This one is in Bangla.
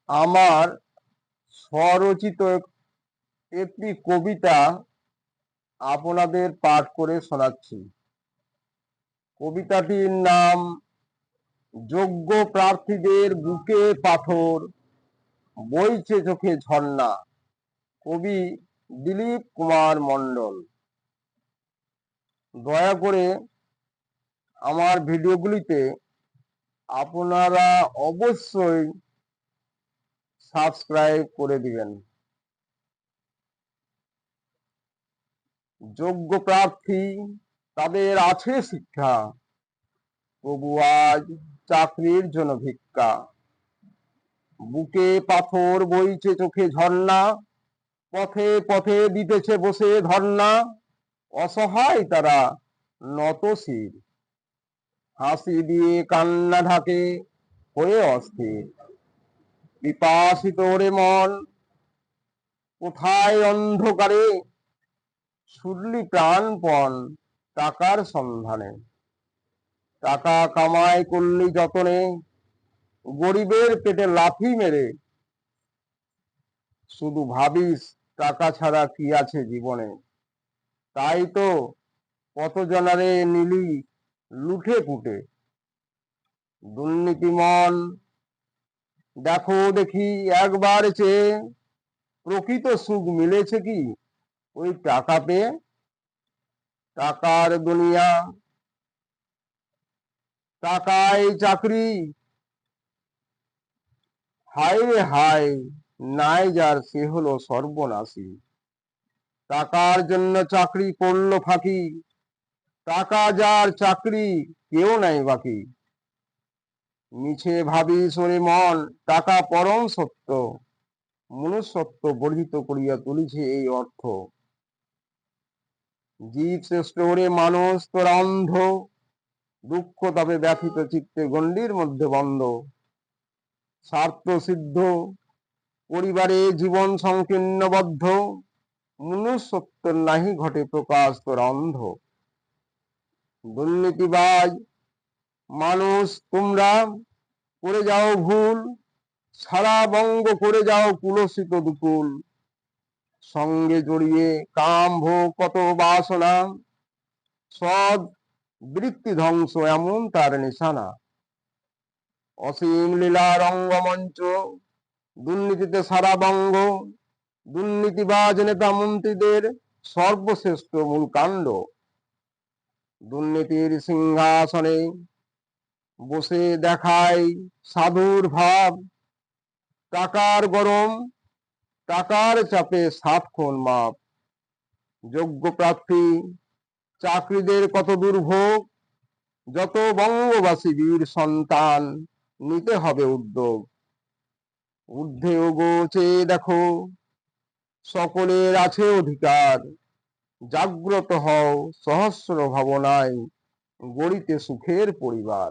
আমার স্বরচিত একটি কবিতা আপনাদের পাঠ করে শোনাচ্ছি। কবিতাটির নাম যোগ্য প্রার্থীদের বুকে পাথর, বইছে চোখে ঝর্ণা। কবি দিলীপ কুমার মণ্ডল। দয়া করে আমার ভিডিওগুলিতে আপনারা অবশ্যই সাবস্ক্রাইব করে দিবেন। যোগ্য প্রার্থী তাদের আছে শিক্ষা, তবু আজ চাকরির জন্য ভিক্ষা। বুকে পাথর, বইছে চোখে ঝর্ণা, পথে পথে দিতেছে বসে ধর্ণা। অসহায় তারা নত শির, হাসি দিয়ে কান্না ঢাকে হয়ে অস্থির। পিপাসিত ওরে মন, কোথায় অন্ধকারে ছুটলি প্রাণপণ টাকার সন্ধানে। টাকা কামাই করলি যতনে, গরিবের পেটে লাথি মেরে। শুধু ভাবিস টাকা ছাড়া কি আছে জীবনে। তাই তো কত জনারে নিলি লুঠে পুটে। দুর্নীতিমন দেখো দেখি একবার চেয়ে, প্রকৃত সুখ মিলেছে কি ওই টাকা পেয়ে। টাকার দুনিয়া, টাকায় চাকরি, হায় রে হায়, নাই যার সে হলো সর্বনাশী। টাকার জন্য চাকরি পড়লো ফাঁকি, টাকা যার চাকরি কেউ নাই বাকি। মিছে ভাবিস ওরে মন, টাকা পরম সত্য, মনুষ্যত্ব বর্ধিত করিয়া তুলিছে এই অর্থ। জীব শ্রেষ্ঠ ওরে মানুষ তোরা অন্ধ, দুঃখ তবে ব্যথিত চিত্তে গণ্ডির মধ্যে বন্ধ। স্বার্থ সিদ্ধ পরিবারে জীবন সংকীর্ণবদ্ধ, মনুষ্যত্ব নাহি ঘটে প্রকাশ তোর অন্ধ। দুর্নীতিবাজ মানুষ তোমরা করে যাও ভুল, সারা বঙ্গ করে যাও কুলসিত দুকুল। সঙ্গে জড়িয়ে কাম ভোগ কত বাসনা, সদ বৃত্তি ধ্বংস এমন তার নিশানা। অসীম লীলা রঙ্গমঞ্চ, দুর্নীতিতে সারা বঙ্গ। দুর্নীতিবাজ নেতা মন্ত্রীদের সর্বশ্রেষ্ঠ মূল কাণ্ড। দুর্নীতির সিংহাসনে বসে দেখায় সাধুর ভাব, টাকার গরম, টাকার চাপে সাতক্ষণ মাপ। যোগ্য প্রার্থী চাকরিদের কত দুর্ভোগ, যত বঙ্গবাসী বীর সন্তান নিতে হবে উদ্যোগ। ঊর্ধ্বে ওগো চেয়ে দেখো, সকলের আছে অধিকার। জাগ্রত হও সহস্র ভাবনায়, গড়িতে সুখের পরিবার।